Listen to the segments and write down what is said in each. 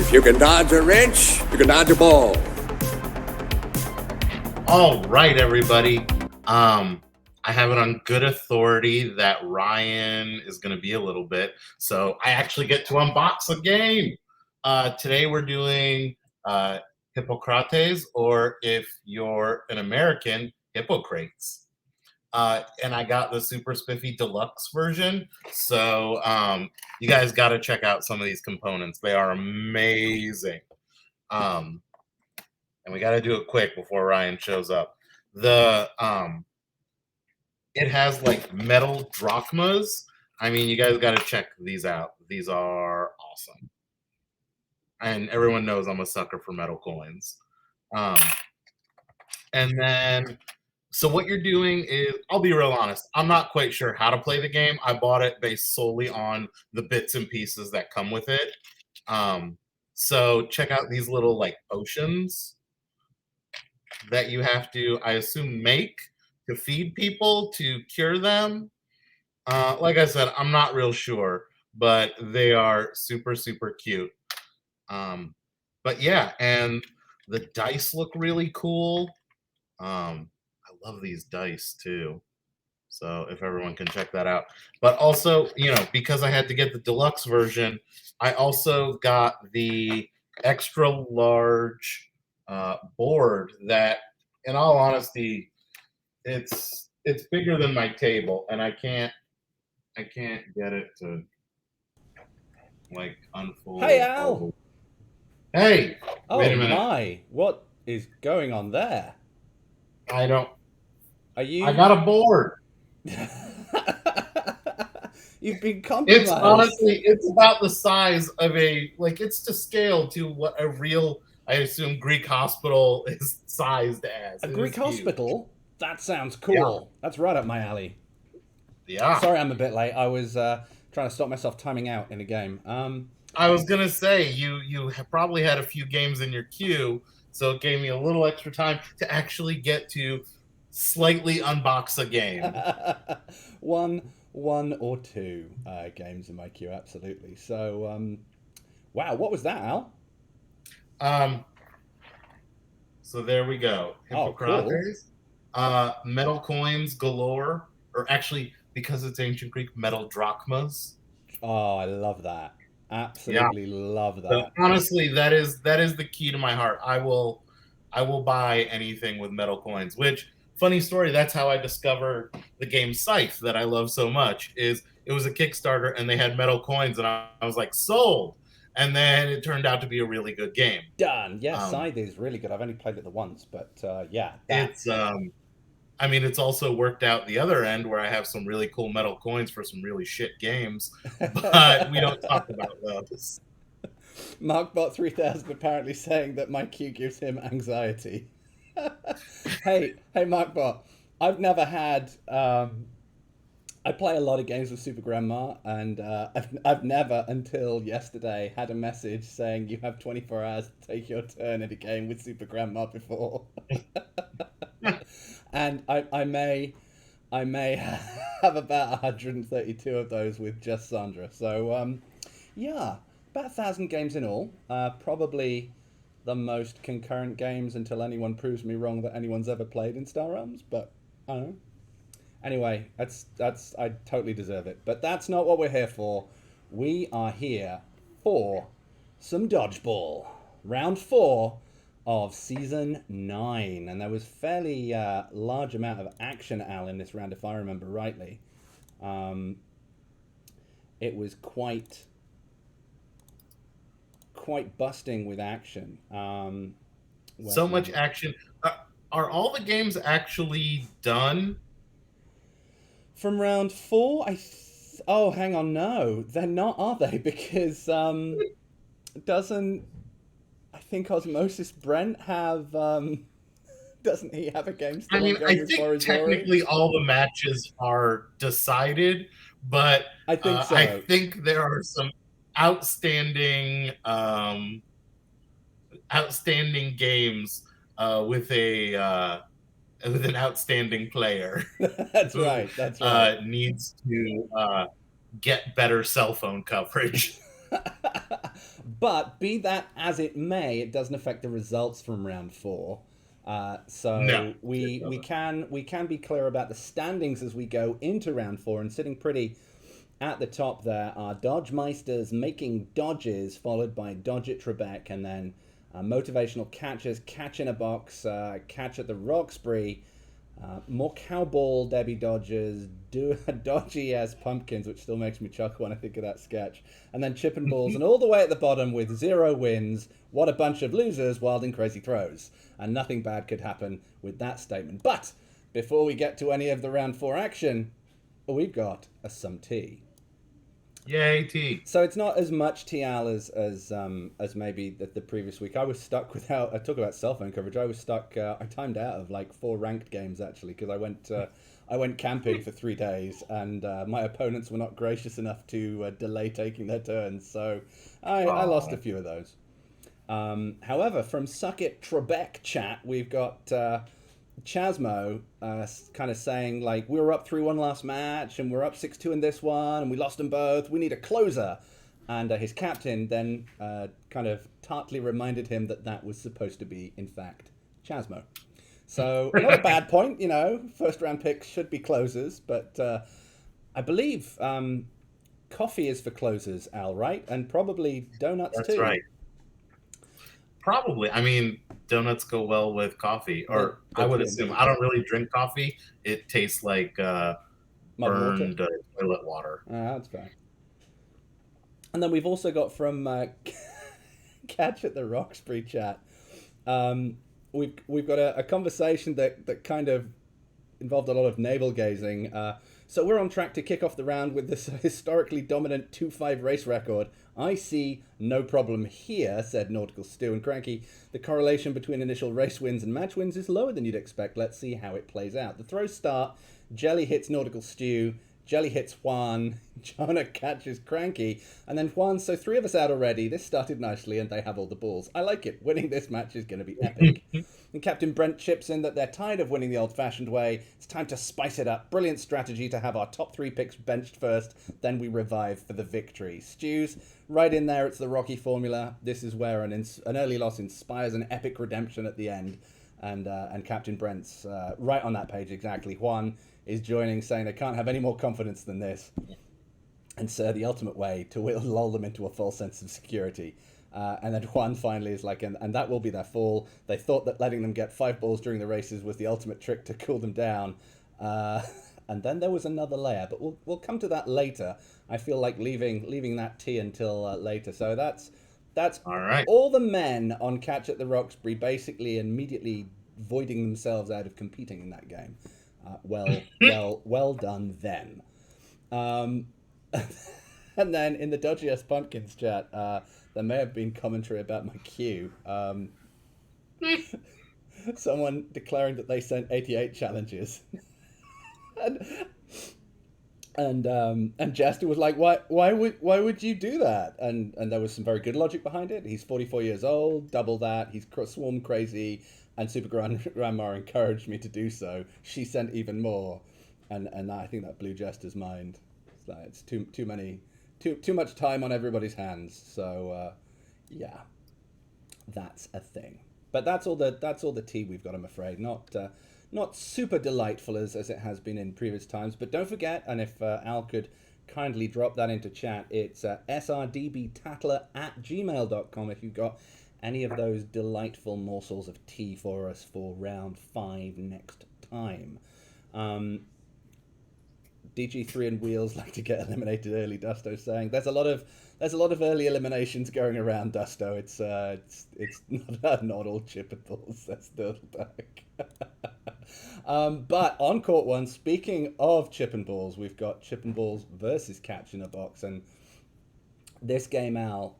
If you can dodge a wrench, you can dodge a ball. All right, everybody. I have it on good authority that Ryan is going to be a little bit, so I actually get to unbox a game. Today we're doing Hippocrates, or if you're an American, Hippocrates. And I got the Super Spiffy Deluxe version, so you guys got to check out some of these components. They are amazing. And we got to do it quick before Ryan shows up. It has like metal drachmas. I mean, you guys got to check these out. These are awesome. And everyone knows I'm a sucker for metal coins. And then, so what you're doing is, I'll be real honest, I'm not quite sure how to play the game. I bought it based solely on the bits and pieces that come with it. So check out these little like potions that you have to, I assume, make to feed people to cure them. Like I said, I'm not real sure, but they are super, super cute. But yeah, and the dice look really cool. I love these dice too. So if everyone can check that out. But also, you know, because I had to get the deluxe version, I also got the extra large board that, in all honesty, it's bigger than my table, and I can't get it to like unfold. Hey, Al. Hey. Oh wait a minute. My! What is going on there? I don't. Are you? I got a board. You've been compromised. It's honestly, it's about the size of it's to scale to what a real, I assume, Greek hospital is sized as. A Greek hospital? That sounds cool. Yeah. That's right up my alley. Yeah. Sorry, I'm a bit late. I was trying to stop myself timing out in a game. I was gonna say you have probably had a few games in your queue, so it gave me a little extra time to actually get to slightly unbox a game. one or two games in my queue, absolutely. So, wow, what was that, Al? So there we go. Hippocrates. Oh, cool. Metal coins galore, or actually, because it's ancient Greek, metal drachmas. Oh, I love that. Absolutely love that. But honestly, that is the key to my heart. I will buy anything with metal coins, which, funny story, that's how I discovered the game Scythe that I love so much. It was a Kickstarter and they had metal coins, and I was like, sold. And then it turned out to be a really good game. Done. Yeah, Scythe is really good. I've only played it the once, but yeah. It's I mean, it's also worked out the other end where I have some really cool metal coins for some really shit games, but we don't talk about those. MarkBot3000 apparently saying that my queue gives him anxiety. hey MarkBot, I've never had. I play a lot of games with Super Grandma, and I've never until yesterday had a message saying you have 24 hours to take your turn at a game with Super Grandma before. And I may have about 132 of those with just Sandra. So yeah, about 1,000 games in all. Probably the most concurrent games until anyone proves me wrong that anyone's ever played in Star Realms. But I don't know. Anyway, that's I totally deserve it. But that's not what we're here for. We are here for some Dodgeball. Round 4 of Season 9. And there was fairly large amount of action, Al, in this round, if I remember rightly. It was quite busting with action. So much action. Are all the games actually done? From round 4, oh, hang on, no, they're not, are they? Because doesn't, I think Osmosis Brent have, doesn't he have a game still? I mean, I think technically all the matches are decided, but I think so. I think there are some outstanding games with an outstanding player. That's right. Needs to get better cell phone coverage. But be that as it may, it doesn't affect the results from round 4. So No, we it we can be clear about the standings as we go into round 4, and sitting pretty at the top there are Dodgemeisters making dodges, followed by Dodge at Trebek, and then motivational catches, Catch in a Box, Catch at the Roxbury, more Cowball Debbie Dodgers, Dodgy as Pumpkins, which still makes me chuckle when I think of that sketch, and then Chip and Balls, and all the way at the bottom with 0 wins, what a bunch of losers, wild and crazy throws. And nothing bad could happen with that statement. But before we get to any of the round 4 action, we've got some tea. Yay, T. So it's not as much TL as maybe the previous week. I was stuck without. I talk about cell phone coverage. I was stuck. I timed out of like 4 ranked games actually because I went camping for 3 days, and my opponents were not gracious enough to delay taking their turns. So I lost a few of those. However, from Suck It Trebek chat, we've got Chasmo kind of saying, like, we were up 3-1 last match, and we're up 6-2 in this one, and we lost them both. We need a closer. And his captain then kind of tartly reminded him that that was supposed to be, in fact, Chasmo. So, not a bad point, you know. First round picks should be closers, but I believe coffee is for closers, Al, right? And probably donuts too. That's right. Probably. I mean, donuts go well with coffee, or I would assume. I don't really drink coffee. It tastes like burned toilet water. That's fair. And then we've also got from Catch at the Roxbury chat. We've got a conversation that kind of involved a lot of navel gazing. So we're on track to kick off the round with this historically dominant 2-5 race record. I see no problem here, said Nautical Stew. And Cranky, the correlation between initial race wins and match wins is lower than you'd expect. Let's see how it plays out. The throws start. Jelly hits Nautical Stew. Jelly hits Juan. Jonah catches Cranky. And then Juan, so 3 of us out already. This started nicely and they have all the balls. I like it. Winning this match is going to be epic. And Captain Brent chips in that they're tired of winning the old-fashioned way. It's time to spice it up. Brilliant strategy to have our top 3 picks benched first. Then we revive for the victory. Stews, right in there, it's the Rocky formula. This is where an early loss inspires an epic redemption at the end. And Captain Brent's right on that page exactly. Juan is joining, saying they can't have any more confidence than this. And sir, the ultimate way to lull them into a false sense of security. And then Juan finally is like, and that will be their fall. They thought that letting them get 5 balls during the races was the ultimate trick to cool them down. And then there was another layer, but we'll come to that later. I feel like leaving that tea until later. So that's all right. All the men on Catch at the Roxbury basically immediately voiding themselves out of competing in that game. Well done them. And then in the Dodgy as Pumpkins chat, there may have been commentary about my queue. Someone declaring that they sent 88 challenges. And Jester was like, why would you do that? And there was some very good logic behind it. He's 44 years old, double that. He's swarm crazy, and Super Grandma encouraged me to do so. She sent even more, and I think that blew Jester's mind. It's too much time on everybody's hands. So yeah, that's a thing. But that's all the tea we've got, I'm afraid. Not super delightful as it has been in previous times. But don't forget, and if Al could kindly drop that into chat, it's srdbtattler@gmail.com if you've got any of those delightful morsels of tea for us for round 5 next time. DG3 and Wheels like to get eliminated early. Dusto saying there's a lot of early eliminations going around. Dusto, it's not all chippables. That's the back. But on court 1, speaking of chip and balls, we've got chip and balls versus Catch in a Box, and this game, Al,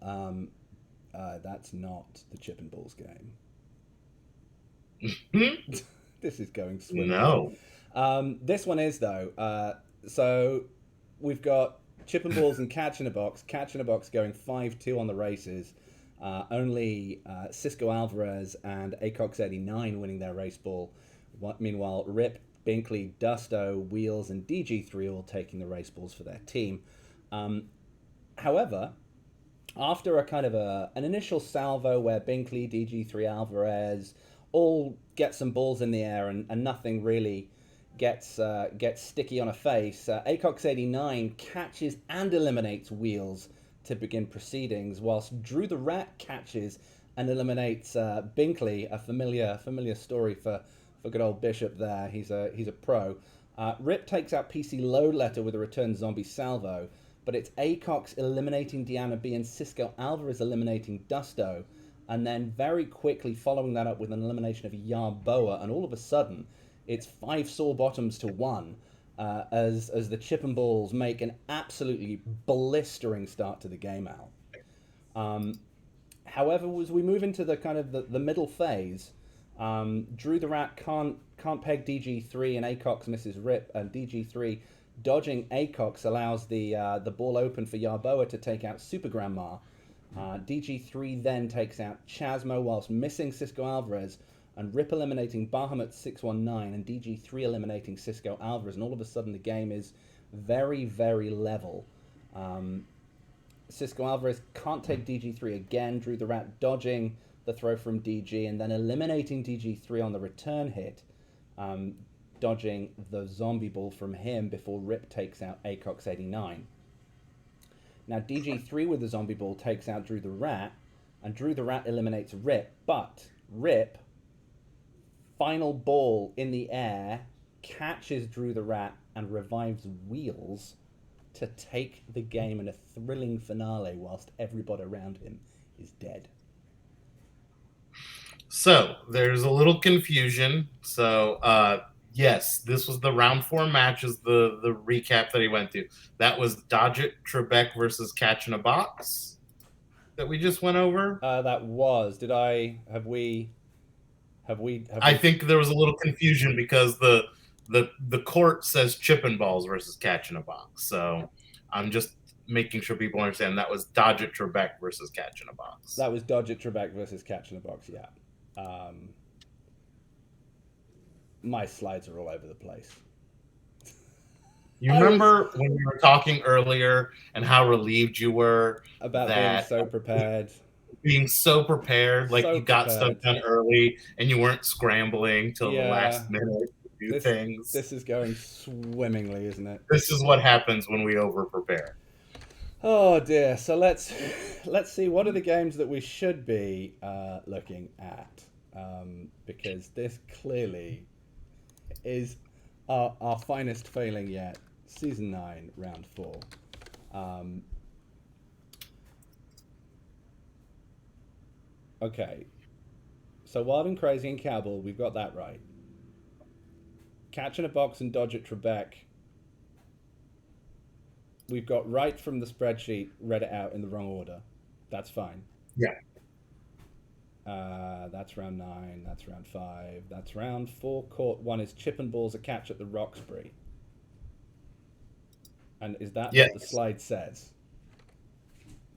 that's not the chip and balls game. This is going swimmingly. No. This one is though. So we've got chip and balls and Catch in a Box. Catch in a Box going 5-2 on the races. Only Cisco Alvarez and Acox89 winning their race ball. Meanwhile, Rip, Binkley, Dusto, Wheels, and DG3 all taking the race balls for their team. However, after a kind of an initial salvo where Binkley, DG3, Alvarez all get some balls in the air and nothing really gets sticky on a face, Acox89 catches and eliminates Wheels to begin proceedings, whilst Drew the Rat catches and eliminates Binkley, a familiar story for good old Bishop there. He's a pro. Rip takes out PC Load Letter with a return zombie salvo, but it's Acox eliminating Diana B and Cisco Alvarez eliminating Dusto, and then very quickly following that up with an elimination of Yarboa, and all of a sudden it's 5 sore bottoms to 1 as the Chip and Balls make an absolutely blistering start to the game out. However, as we move into the kind of the middle phase, Drew the Rat can't peg DG3 and Acox misses Rip, and DG3 dodging Acox allows the ball open for Yarboa to take out Super Grandma. DG3 then takes out Chasmo whilst missing Cisco Alvarez, and Rip eliminating Bahamut 619 and DG3 eliminating Cisco Alvarez, and all of a sudden the game is very, very level. Cisco Alvarez can't take DG3 again. Drew the Rat dodging the throw from DG and then eliminating DG3 on the return hit, dodging the zombie ball from him before Rip takes out Acox89. Now DG3 with the zombie ball takes out Drew the Rat, and Drew the Rat eliminates Rip, but Rip, final ball in the air, catches Drew the Rat and revives Wheels to take the game in a thrilling finale whilst everybody around him is dead. So there's a little confusion. So yes, this was the round 4 matches, the recap that he went through. That was Dodget Trebek versus Catch in a Box that we just went over. That was. Have we? I think there was a little confusion because the court says Chip and Balls versus Catch in a Box. So I'm just making sure people understand that was Dodget Trebek versus Catch in a Box. That was Dodget Trebek versus Catch in a Box, yeah. My slides are all over the place. You remember when we were talking earlier and how relieved you were about being so prepared? Being so prepared, like you got stuff done early and you weren't scrambling till the last minute to do things. This is going swimmingly, isn't it? This is what happens when we over prepare. Oh dear. So let's see, what are the games that we should be looking at, because this clearly is our finest failing yet. Season 9, round 4. Okay, so Wild and Crazy and Cowbell, we've got that right. Catch in a Box and Dodge at Trebek, we've got right from the spreadsheet, read it out in the wrong order. That's fine. Yeah. That's round 9, that's round 5, that's round 4. Court 1 is Chip and Balls, a catch at the Roxbury. And is that what the slide says?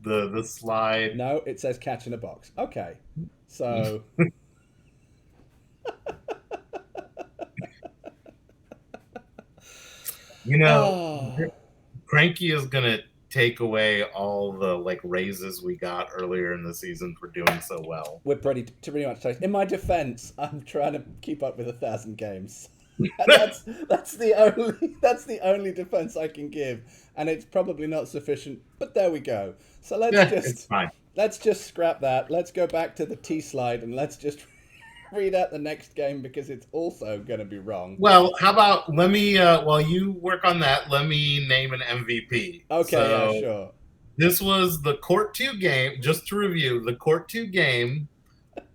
The slide. No, it says Catch in a Box. Okay, so you know, Cranky is gonna take away all the like raises we got earlier in the season for doing so well. We're pretty much toast. In my defense, I'm trying to keep up with 1,000 games. that's the only defense I can give, and it's probably not sufficient, but there we go. So let's just scrap that. Let's go back to the T slide and let's just read out the next game because it's also going to be wrong. Well, how about let me while you work on that, let me name an MVP. Okay, so, yeah, sure. This was the Court 2 game, just to review, the Court 2 game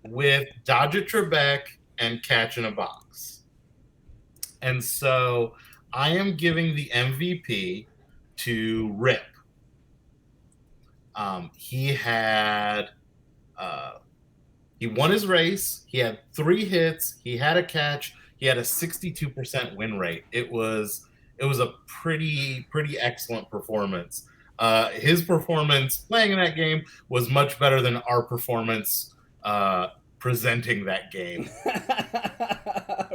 with Dodge at Trebek and Catch in a Box. And so I am giving the MVP to Rip. He had he won his race. He had 3 hits. He had a catch. He had a 62% win rate. It was a pretty excellent performance. His performance playing in that game was much better than our performance presenting that game,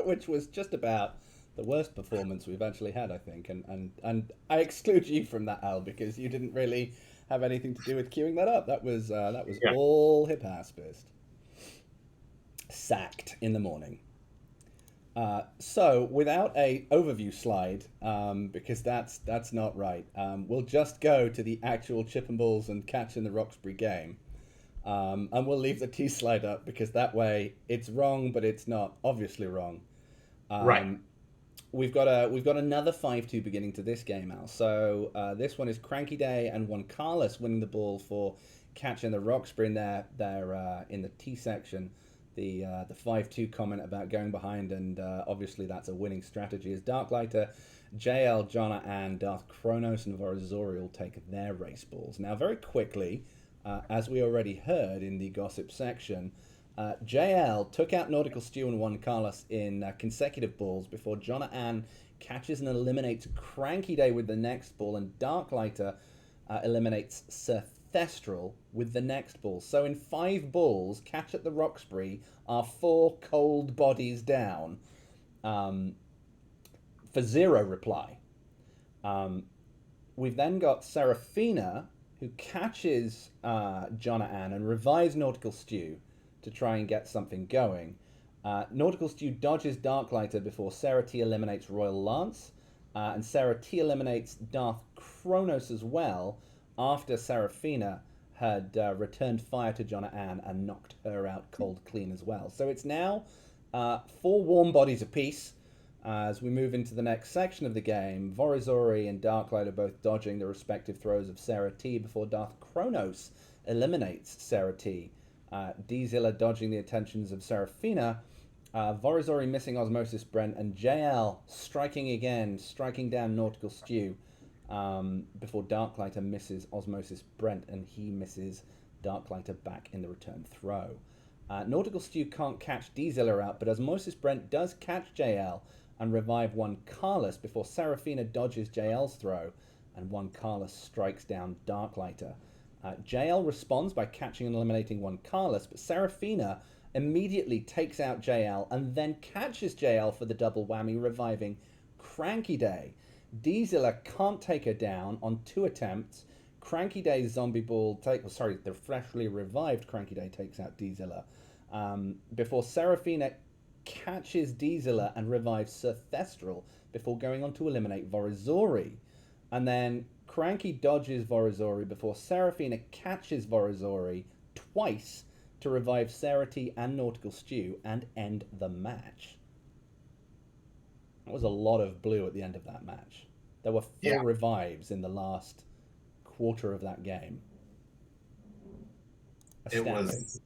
which was just about the worst performance we've actually had, I think. And I exclude you from that, Al, because you didn't really have anything to do with queuing that up. That was Yeah. all Hypaspist. Sacked in the morning. So without a overview slide, because that's not right, we'll just go to the actual Chip and Balls and Catch in the Roxbury game, and we'll leave the T slide up because that way it's wrong, but it's not obviously wrong. Right. We've got another 5-2 beginning to this game, Al. So this one is Cranky Day and Juan Carlos winning the ball for Catch in the Roxbury in their in the T section. The 5-2 comment about going behind, and obviously that's a winning strategy, as Darklighter, JL, Jonna, and Darth Kronos and Vorazori will take their race balls. Now, very quickly, as we already heard in the gossip section, JL took out Nautical Stew and Juan Carlos in consecutive balls before Jonna Ann catches and eliminates Cranky Day with the next ball, and Darklighter eliminates Sir Thestral with the next ball. So in 5 balls, Catch at the Roxbury are 4 cold bodies down for 0 reply. We've then got Seraphina, who catches Jonna Ann and revives Nautical Stew to try and get something going. Nautical Stew dodges Darklighter before Sarah T eliminates Royal Lance, and Sarah T eliminates Darth Kronos as well, after Seraphina had returned fire to Jonna Ann and knocked her out cold clean as well. So it's now 4 warm bodies apiece as we move into the next section of the game. Vorazori and Darklighter both dodging the respective throws of Sarah T before Darth Kronos eliminates Sarah T. D-Zilla dodging the attentions of Seraphina. Vorazori missing Osmosis Brent, and JL striking again, striking down Nautical Stew. Before Darklighter misses Osmosis Brent, and he misses Darklighter back in the return throw. Nautical Stew can't catch D-Zilla out, but Osmosis Brent does catch JL and revive Juan Carlos before Seraphina dodges JL's throw, and Juan Carlos strikes down Darklighter. JL responds by catching and eliminating Juan Carlos, but Seraphina immediately takes out JL and then catches JL for the double whammy, reviving Cranky Day. D-Zilla can't take her down on 2 attempts. Cranky Day's zombie ball the freshly revived Cranky Day takes out D-Zilla. Before Seraphina catches D-Zilla and revives Sir Thestral before going on to eliminate Vorazori. And then Cranky dodges Vorazori before Seraphina catches Vorazori twice to revive Sarati and Nautical Stew and end the match. That was a lot of blue at the end of that match. There were 4 revives in the last quarter of that game. Astounding.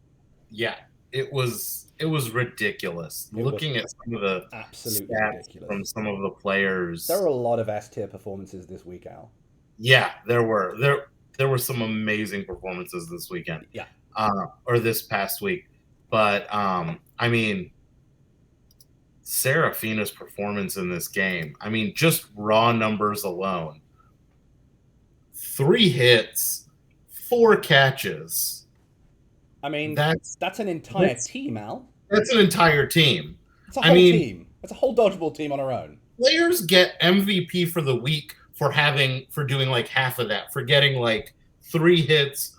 It was ridiculous. Looking at some of the absolutely stats ridiculous from some of the players. There were a lot of S-tier performances this week, Al. Yeah, there were. There were some amazing performances this weekend. Yeah. Or this past week. But I mean, Seraphina's performance in this game, I mean, just raw numbers alone. 3 hits, 4 catches. I mean, that's an entire team, Al. That's an entire team. It's a whole team. It's a whole Dodgeball team on our own. Players get MVP for the week for doing like half of that, for getting like 3 hits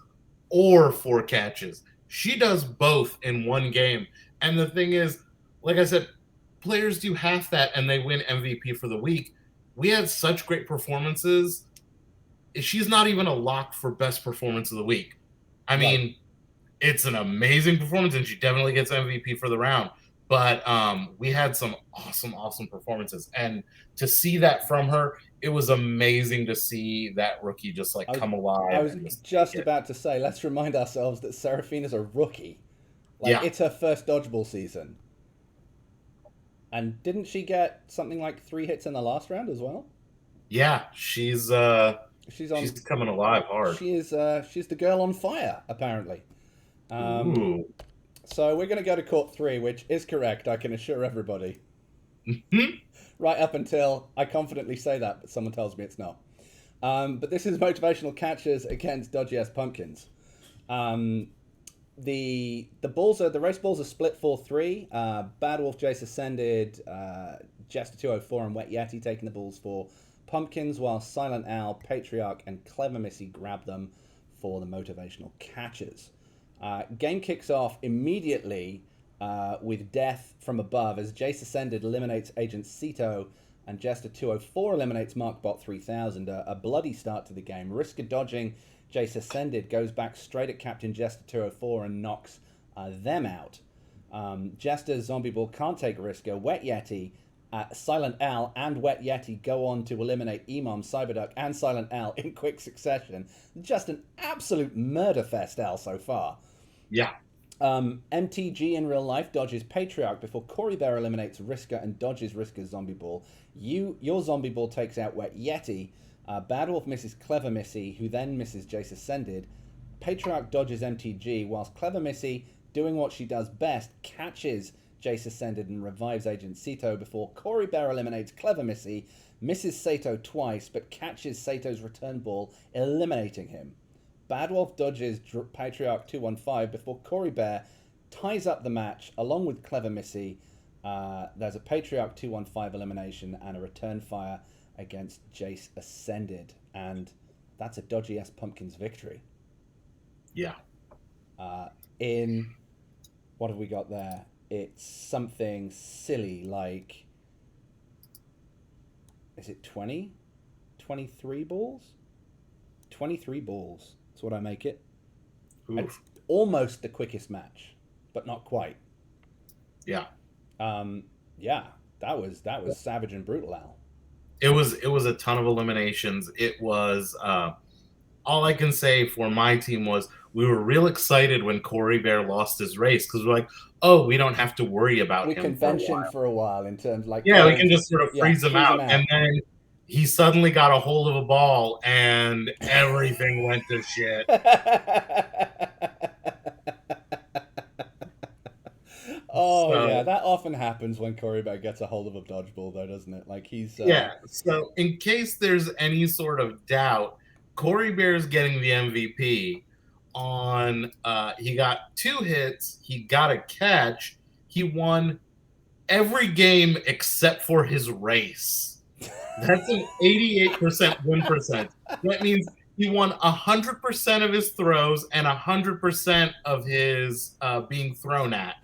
or 4 catches. She does both in one game. And the thing is, like I said, players do half that and they win MVP for the week. We had such great performances. She's not even a lock for best performance of the week. I mean, it's an amazing performance, and she definitely gets MVP for the round. But we had some awesome performances. And to see that from her, it was amazing to see that rookie just like come alive. I was just about to say, let's remind ourselves that Seraphina's a rookie. It's her first Dodgeball season. And didn't she get something like 3 hits in the last round as well? Yeah, she's coming alive hard. She's the girl on fire, apparently. So we're going to go to court 3, which is correct, I can assure everybody. Right up until I confidently say that, but someone tells me it's not. But this is motivational catchers against Dodgy Ass Pumpkins. The race balls are split 4-3. Bad Wolf Jace Ascended, Jester 204 and Wet Yeti taking the balls for Pumpkins, while SilentAl, Patriarch, and Clever Missy grab them for the motivational catchers. Game kicks off immediately with death from above as Jace Ascended eliminates Agent Cito and Jester 204 eliminates Markbot 3000. A bloody start to the game. Risker dodging Jace Ascended goes back straight at Captain Jester 204 and knocks them out. Jester's Zombie Ball can't take Risker. Wet Yeti, SilentAl, and Wet Yeti go on to eliminate Imam, Cyberduck, and SilentAl in quick succession. Just an absolute murder fest, Al, so far. Yeah. MTG in real life dodges Patriarch before Corey Bear eliminates Risker and dodges Risker's Zombie Ball. Your Zombie Ball takes out Wet Yeti. Bad Wolf misses Clever Missy, who then misses Jace Ascended. Patriarch dodges MTG, whilst Clever Missy, doing what she does best, catches Jace Ascended and revives Agent Cito before Corey Bear eliminates Clever Missy, misses Sato twice, but catches Sato's return ball, eliminating him. Bad Wolf dodges Patriarch 215 before Corey Bear ties up the match along with Clever Missy. There's a Patriarch 215 elimination and a return fire against Jace Ascended. And that's a Dodgy S Pumpkins victory. Yeah. What have we got there? It's something silly like, is it 20? 23 balls? 23 balls. That's what I make it. Oof. It's almost the quickest match, but not quite. Yeah. Yeah, that was savage and brutal, Al. It was a ton of eliminations. It was all I can say for my team was we were real excited when Corey Bear lost his race because we're like, oh, we don't have to worry about him. We can bench him for a while in terms like we can just sort of freeze him out. And then he suddenly got a hold of a ball and everything went to shit. Yeah, that often happens when Corey Bear gets a hold of a dodgeball, though, doesn't it? Like he's So in case there's any sort of doubt, Corey Bear's getting the MVP on. He got 2 hits. He got a catch. He won every game except for his race. That's an 88% win percent. That means he won 100% of his throws and 100% of his being thrown at.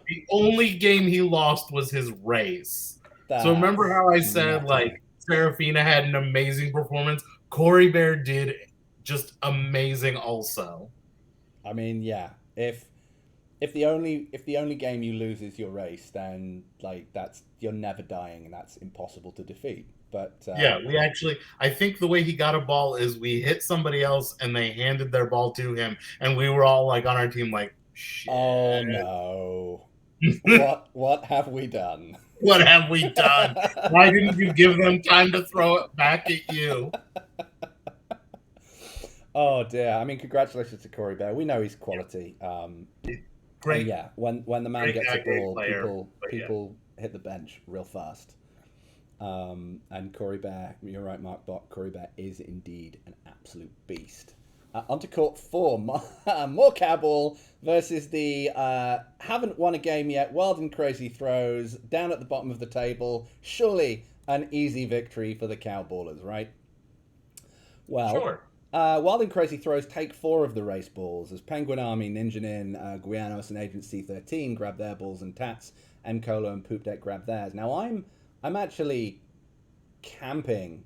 The only game he lost was his race. So remember how I said, like, Serafina had an amazing performance? Corey Bear did just amazing also. I mean, yeah. If the only game you lose is your race, then like you're never dying and that's impossible to defeat. But I think the way he got a ball is we hit somebody else and they handed their ball to him and we were all like on our team like, shit. Oh no. What have we done? What have we done? Why didn't you give them time to throw it back at you? Oh dear. I mean, congratulations to Corey Bear. We know he's quality. Great. Yeah, when the man gets a ball, people hit the bench real fast. And Corey Bear, you're right, Mark Bot. Corey Bear is indeed an absolute beast. Onto court 4, more Cowball versus the haven't won a game yet. Wild and Crazy Throws down at the bottom of the table. Surely an easy victory for the Cowballers, right? Well, sure. Wild and Crazy Throws take 4 of the race balls as Penguin Army, Ninja Nin, Guianos, and Agent C13 grab their balls and Tats, M-Colo, and Poop Deck grab theirs. Now I'm actually camping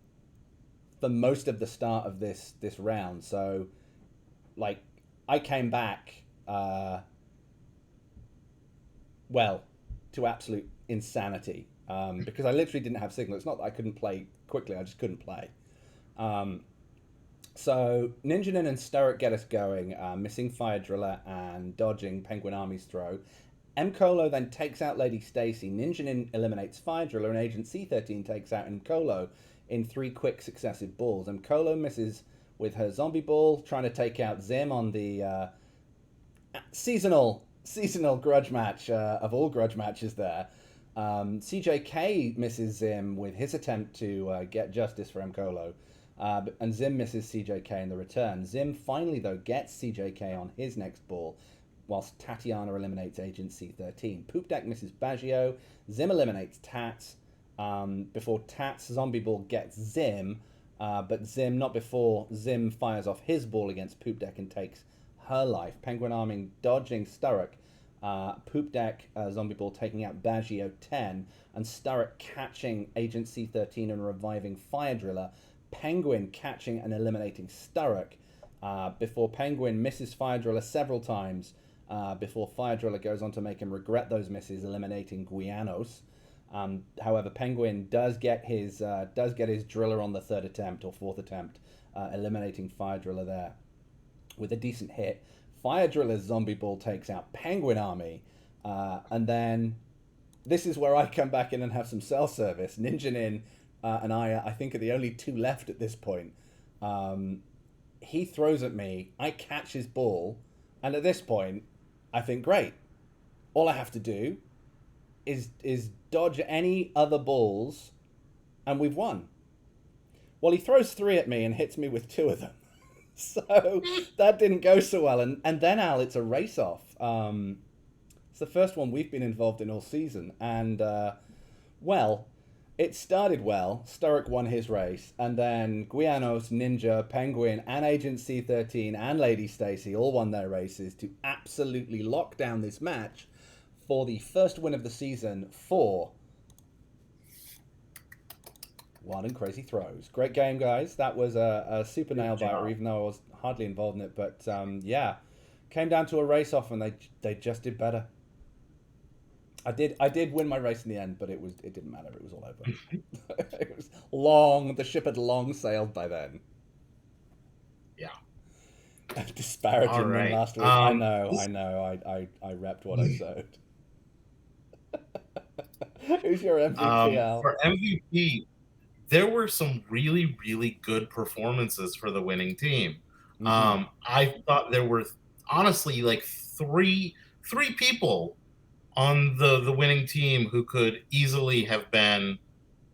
for most of the start of this round, so like I came back to absolute insanity because I literally didn't have signal. It's not that I couldn't play quickly, I just couldn't play. So Ninja Nin and Stoic get us going, missing Fire Driller and dodging Penguin Army's throw. M-Colo then takes out Lady Stacy. Ninja Nin eliminates Fire Driller, and Agent C13 takes out M-Colo in 3 quick successive balls. M-Colo misses with her zombie ball, trying to take out Zim on the seasonal grudge match of all grudge matches there. CJK misses Zim with his attempt to get justice for M-Colo. And Zim misses CJK in the return. Zim finally, though, gets CJK on his next ball, whilst Tatiana eliminates Agent C13. Poop Deck misses Baggio. Zim eliminates Tats before Tats' zombie ball gets Zim. But Zim, not before Zim fires off his ball against Poop Deck and takes her life. Penguin arming dodging Sturrock. Poop Deck Zombie Ball taking out Baggio 10, and Sturrock catching Agent C13 and reviving Fire Driller. Penguin catching and eliminating Sturrock before Penguin misses Fire Driller several times before Fire Driller goes on to make him regret those misses, eliminating Guianos. However, Penguin does get his driller on the third attempt or fourth attempt, eliminating Fire Driller there with a decent hit. Fire Driller's Zombie Ball takes out Penguin Army, and then this is where I come back in and have some cell service. Ninja Nin and I think, are the only two left at this point. He throws at me, I catch his ball, and at this point, I think, great. All I have to do is dodge any other balls, and we've won. Well, he throws 3 at me and hits me with 2 of them. So that didn't go so well. And then, Al, it's a race-off. It's the first one we've been involved in all season. And, well, it started well. Sturrock won his race. And then Guianos, Ninja, Penguin, and Agent C13 and Lady Stacy all won their races to absolutely lock down this match for the first win of the season for Wild and Crazy Throws. Great game, guys. That was a super nail biter, even though I was hardly involved in it. But yeah, came down to a race off, and they just did better. I did win my race in the end, but it didn't matter. It was all over. It was long. The ship had long sailed by then. Yeah. Disparaging me last week. I know. I repped what I sowed. Who's your MVP, Al? For MVP, there were some really, really good performances for the winning team. Mm-hmm. I thought there were honestly like three people on the winning team who could easily have been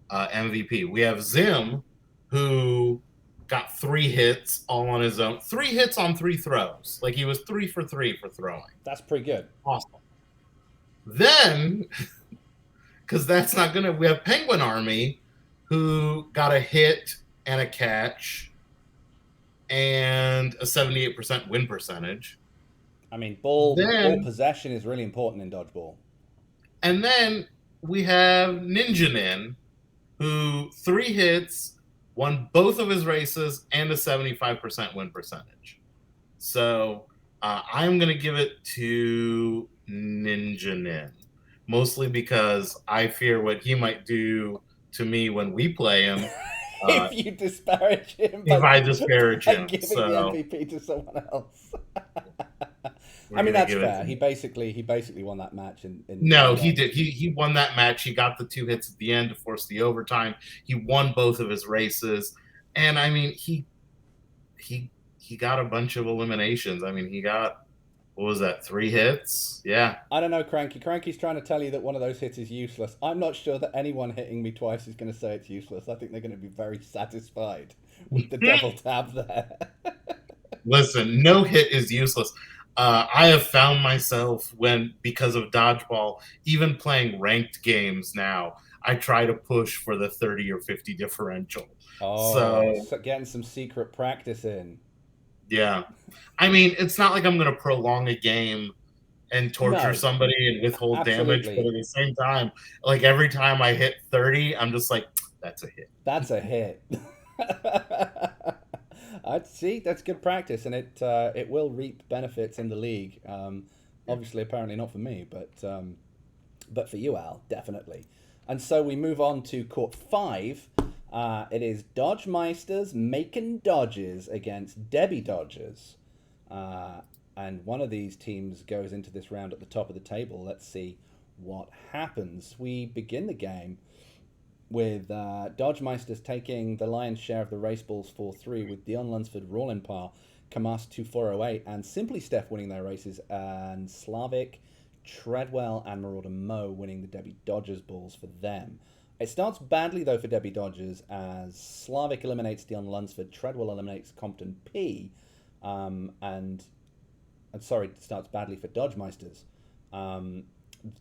MVP. We have Zim, who got 3 hits all on his own. 3 hits on 3 throws. Like, he was 3 for 3 for throwing. That's pretty good. Awesome. Then, because that's not going to... We have Penguin Army, who got a hit and a catch and a 78% win percentage. I mean, ball possession is really important in Dodgeball. And then we have Ninja Nin, who 3 hits, won both of his races, and a 75% win percentage. So I'm going to give it to Ninja Nin, mostly because I fear what he might do to me when we play him. If you disparage him. If I disparage him. Giving the MVP to someone else. I mean, that's fair. He basically won that match. No, he did. He won that match. He got the 2 hits at the end to force the overtime. He won both of his races. And, I mean, he got a bunch of eliminations. I mean, he got, what was that, 3 hits? Yeah. I don't know, Cranky. Cranky's trying to tell you that one of those hits is useless. I'm not sure that anyone hitting me twice is going to say it's useless. I think they're going to be very satisfied with the double tap there. Listen, no hit is useless. I have found myself because of Dodgeball, even playing ranked games now, I try to push for the 30 or 50 differential. Oh, so getting some secret practice in. Yeah. I mean, it's not like I'm going to prolong a game and torture somebody and withhold damage, but at the same time, like every time I hit 30, I'm just like, that's a hit. That's a hit. I'd see, that's good practice, and it will reap benefits in the league. Obviously, apparently not for me, but for you, Al, definitely. And so we move on to Court 5. It is Dodgemeisters making dodges against Debbie Dodgers. And one of these teams goes into this round at the top of the table. Let's see what happens. We begin the game with Dodgemeisters taking the lion's share of the race balls 4-3, with Dion Lunsford, Roland Parr, Kamas 2408, and Simply Steph winning their races, and Slavic, Treadwell, and Marauder Mo winning the Debbie Dodgers balls for them. It starts badly, though, for Debbie Dodgers, as Slavic eliminates Dion Lunsford, Treadwell eliminates Compton P, it starts badly for Dodgemeisters.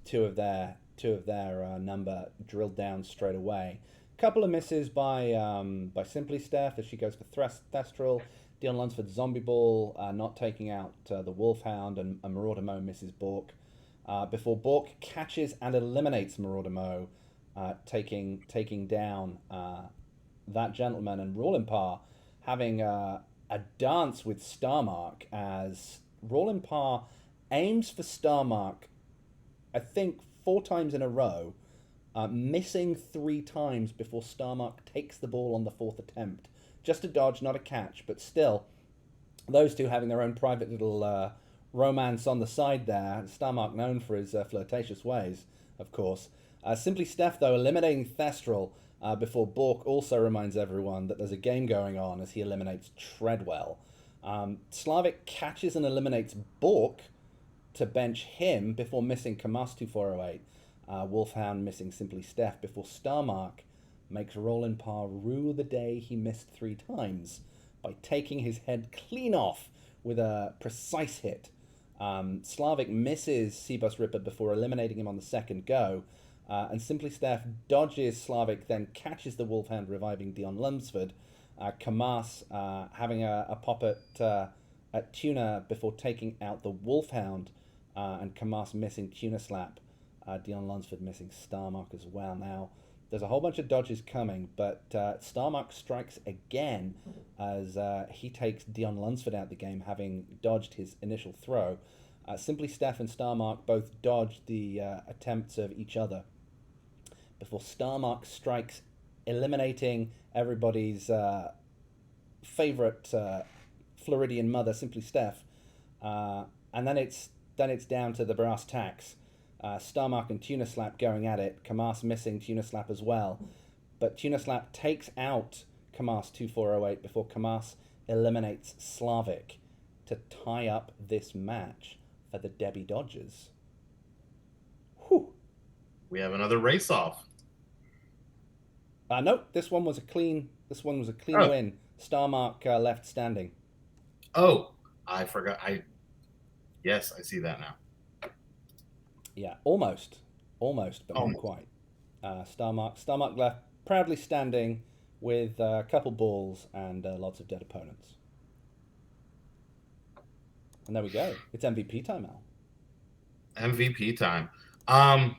Two of their number drilled down straight away. couple of misses by Simply Steph as she goes for Thestral. Dion Lunsford Zombie Ball not taking out the Wolfhound, and Marauder Mo misses Bork. Before Bork catches and eliminates Marauder Mo, taking down that gentleman, and Rollin Parr having a dance with Starmark as Rollin Parr aims for Starmark, I think 4 times in a row, missing 3 times before Starmark takes the ball on the 4th attempt. Just a dodge, not a catch, but still, those two having their own private little romance on the side there. Starmark known for his flirtatious ways, of course. Simply Steph, though, eliminating Thestral before Bork also reminds everyone that there's a game going on as he eliminates Treadwell. Slavic catches and eliminates Bork to bench him before missing Kamas 2408. Wolfhound missing Simply Steph before Starmark makes Rollin Parr rue the day he missed 3 times by taking his head clean off with a precise hit. Slavic misses Seabus Ripper before eliminating him on the second go, and Simply Steph dodges Slavic, then catches the Wolfhound, reviving Dion Lunsford. Kamas having a pop at Tuna before taking out the Wolfhound, and Kamas missing Tuna Slap. Dion Lunsford missing Starmark as well. Now, there's a whole bunch of dodges coming, but Starmark strikes again as he takes Dion Lunsford out of the game, having dodged his initial throw. Simply Steph and Starmark both dodge the attempts of each other before Starmark strikes, eliminating everybody's favorite Floridian mother, Simply Steph. And then it's down to the brass tacks. Starmark and Tuna Slap going at it. Kamas missing Tuna Slap as well. But Tuna Slap takes out Kamas 2408 before Kamas eliminates Slavic to tie up this match for the Debbie Dodgers. Whew. We have another race off. Nope, this one was a clean win. Starmark left standing. Oh, I forgot. Yes, I see that now. Yeah, almost, but not quite. Starmark left proudly standing with a couple balls and lots of dead opponents. And there we go. It's MVP time, Al. MVP time.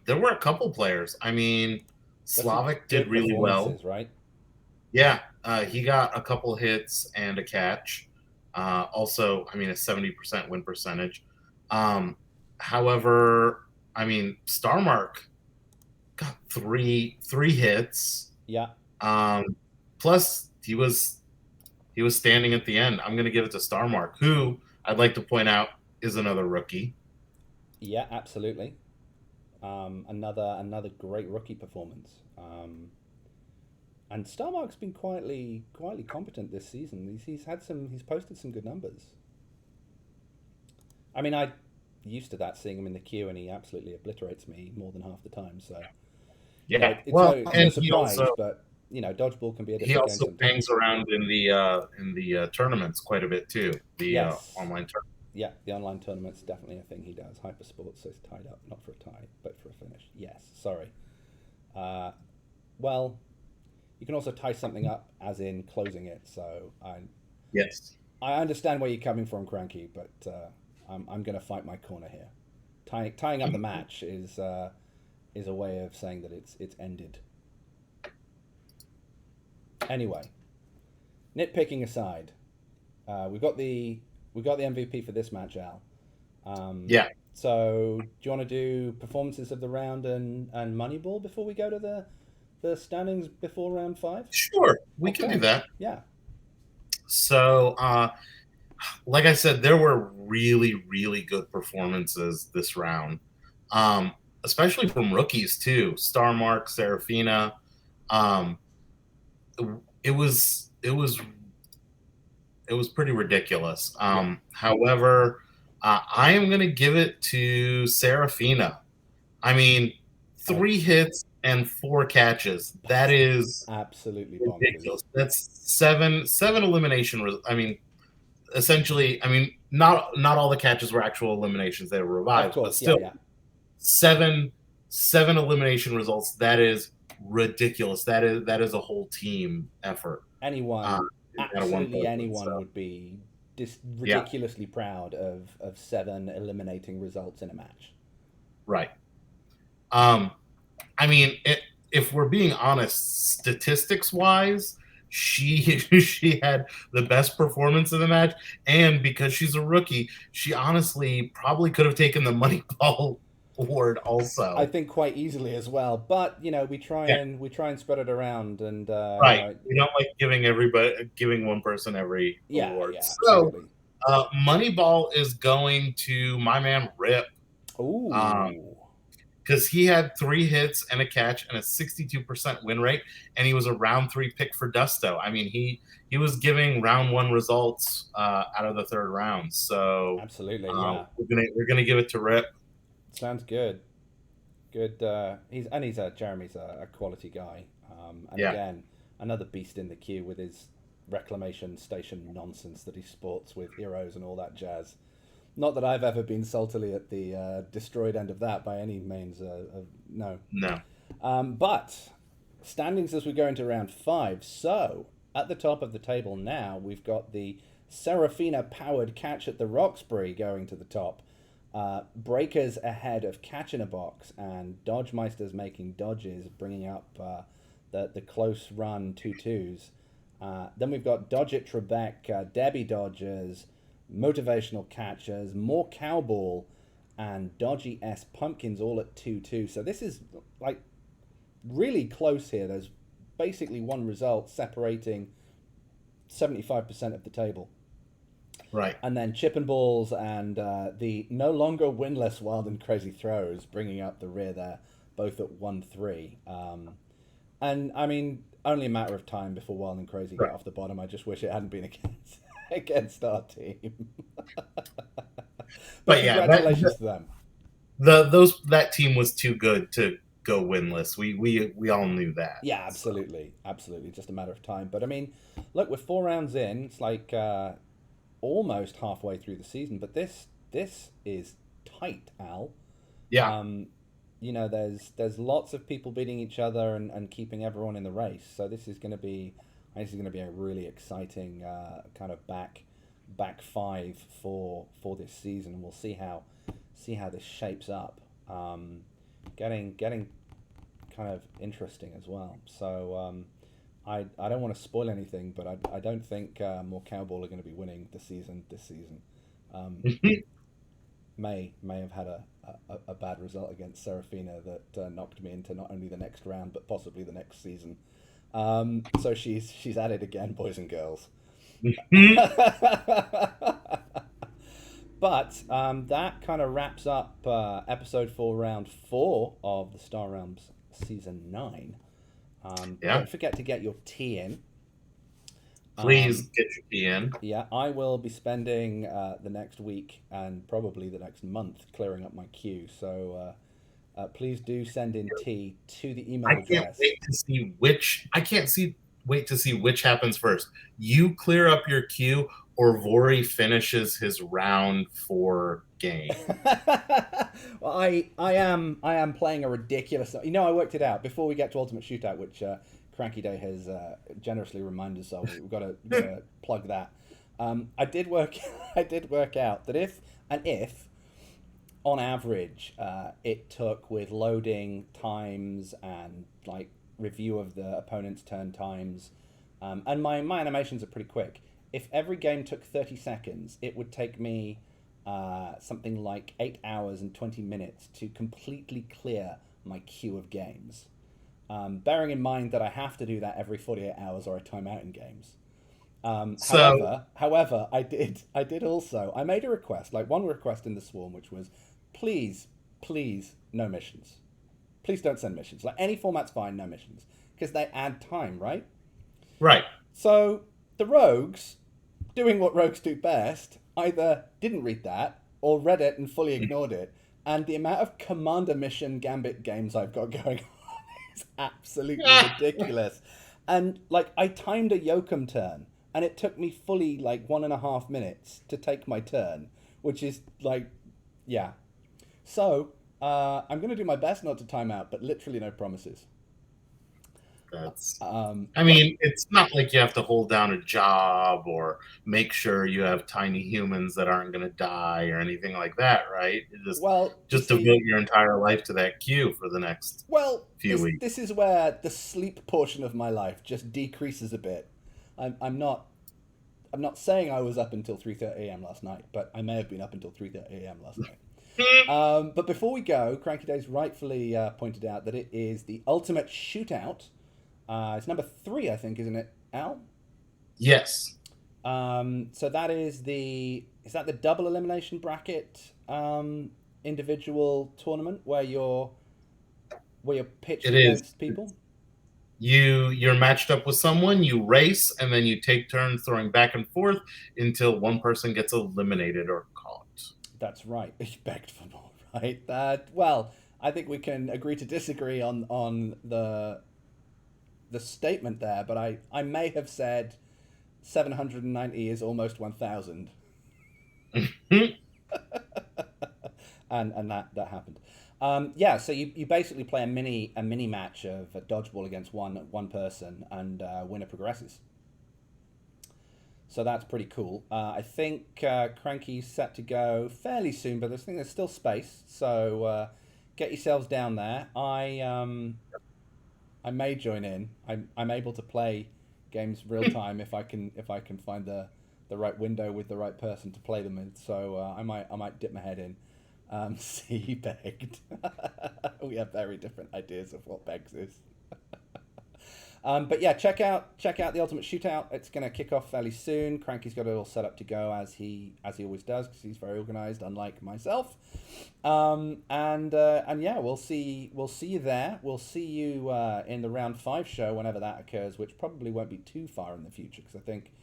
There were a couple players. I mean, Slavic did really well. Right? Yeah, he got a couple hits and a catch. Also, I mean, a 70% win percentage. However, I mean, Starmark got three hits. Yeah. Plus, he was standing at the end. I'm going to give it to Starmark, who I'd like to point out is another rookie. Yeah, absolutely. Another great rookie performance. And Starmark's been quietly competent this season. He's posted some good numbers. I mean, I used to that, seeing him in the queue, and he absolutely obliterates me more than half the time. So yeah, it's no surprise, but Dodgeball can be a different game. He also hangs around in the tournaments quite a bit too. The online tournament. Yeah, the online tournament's definitely a thing he does. Hypaspist says tied up, not for a tie, but for a finish. Yes, sorry. Well, you can also tie something up, as in closing it. So I understand where you're coming from, Cranky, but I'm going to fight my corner here. Tying up the match is a way of saying that it's ended. Anyway, nitpicking aside, we got the MVP for this match, Al. Yeah. So do you want to do performances of the round and Moneyball before we go to the standings before round 5? Sure, we can do that. Yeah. So, like I said, there were really, really good performances this round, especially from rookies too. Starmark, Serafina. It was pretty ridiculous. However, I am going to give it to Serafina. I mean, 3 hits and 4 catches. That is absolutely ridiculous. That's seven elimination. I mean, essentially, I mean, not all the catches were actual eliminations; they were revived, but still, 7 elimination results. That is ridiculous. That is a whole team effort. Anyone, Out of one absolutely person, anyone so. would be just Yeah. ridiculously proud of 7 eliminating results in a match. Right. I mean, if we're being honest, statistics wise, she had the best performance of the match, and because she's a rookie, she honestly probably could have taken the money ball award also. I think quite easily as well, but you know we try Yeah. and spread it around, and Right. you know, We don't like giving one person every award. yeah, So absolutely. Moneyball is going to my man Rip. Ooh, Because he had 3 hits and a catch and a 62% win rate, and he was a round 3 pick for Dusto. I mean, he was giving round 1 results out of the 3rd round. So absolutely, yeah. we're gonna give it to Rip. Sounds good. Good. He's Jeremy's a quality guy. And Yeah. again, another beast in the queue with his reclamation station nonsense that he sports with heroes and all that jazz. Not that I've ever been saltily at the destroyed end of that by any means. No. No. But standings as we go into round 5. So at the top of the table now, we've got the Serafina powered Catch at the Roxbury going to the top. Breakers ahead of Catch in a Box, and Dodgemeister's making dodges, bringing up the close run 2-2s. Then we've got Dodge It Trebek, Debbie Dodgers, Motivational Catchers, more Cowball, and Dodgy S Pumpkins all at 2-2. So this is like really close here. There's basically one result separating 75% of the table. Right. And then Chip and Balls and the no longer winless Wild and Crazy Throws bringing up the rear there, both at 1-3. And I mean, only a matter of time before Wild and Crazy get off the bottom. I just wish it hadn't been against our team. but yeah, congratulations to them. That team was too good to go winless. We all knew that. Yeah, absolutely, absolutely. Just a matter of time. But I mean, look, we're 4 rounds in. It's like almost halfway through the season. But this is tight, Al. Yeah. You know, there's lots of people beating each other and keeping everyone in the race. So this is going to be a really exciting kind of back 5 for this season. We'll see how this shapes up. Getting kind of interesting as well. So I don't want to spoil anything, but I don't think more Cowball are going to be winning this season. May have had a bad result against Serafina that knocked me into not only the next round but possibly the next season. So she's at it again, boys and girls. But that kind of wraps up episode 4, round 4 of the Star Realms season 9. Don't forget to get your tea in. Please get your tea in. Yeah, I will be spending the next week and probably the next month clearing up my queue. So please do send in tea to the email address. I can't wait to see which happens first. You clear up your queue, or Vori finishes his round 4 game. Well, I am playing a ridiculous. You know, I worked it out before we get to Ultimate Shootout, which Cranky Day has generously reminded us of. We've got to plug that. I did work out that if on average it took, with loading times and like review of the opponent's turn times, and my animations are pretty quick. If every game took 30 seconds, it would take me something like 8 hours and 20 minutes to completely clear my queue of games. Bearing in mind that I have to do that every 48 hours or I time out in games. However, I did also, I made a request, like one request in the Swarm, which was, please, no missions. Please don't send missions. Like, any format's fine, no missions. Because they add time, right? Right. So the rogues, doing what rogues do best, either didn't read that or read it and fully ignored it. And the amount of Commander Mission Gambit games I've got going on is absolutely ridiculous. And like, I timed a Yokum turn, and it took me fully like 1.5 minutes to take my turn, which is like, yeah. So I'm going to do my best not to time out, but literally no promises. That's. Um, I mean, it's not like you have to hold down a job or make sure you have tiny humans that aren't going to die or anything like that, right? You well, you just see, devote your entire life to that queue for the next well, few weeks. this is where the sleep portion of my life just decreases a bit. I'm not saying I was up until 3:30 a.m. last night, but I may have been up until 3:30 a.m. last night. But before we go, Cranky Days rightfully pointed out that it is the ultimate shootout. It's number 3, I think, isn't it, Al? Yes. So that is that the double elimination bracket individual tournament where you're pitched It is. against people? You're matched up with someone, you race, and then you take turns throwing back and forth until one person gets eliminated or caught. That's right. You begged for more, right? Well, I think we can agree to disagree on the statement there, but I may have said 790 is almost 1,000. and that happened. Yeah, so you basically play a mini match of dodgeball against one person, and winner progresses. So that's pretty cool. I think Cranky's set to go fairly soon, but I think there's still space. So get yourselves down there. I may join in. I'm able to play games real time if I can find the right window with the right person to play them in. So I might dip my head in. See, he begged. We have very different ideas of what begs is. But yeah, check out the Ultimate Shootout. It's going to kick off fairly soon. Cranky's got it all set up to go as he always does because he's very organized, unlike myself. And yeah, we'll see you there. We'll see you in the round 5 show whenever that occurs, which probably won't be too far in the future because I think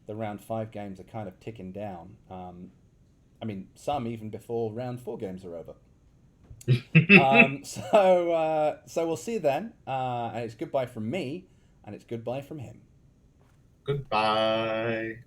the round 5 games are kind of ticking down. I mean, some even before round 4 games are over. So we'll see you then. And it's goodbye from me, and it's goodbye from him. Goodbye.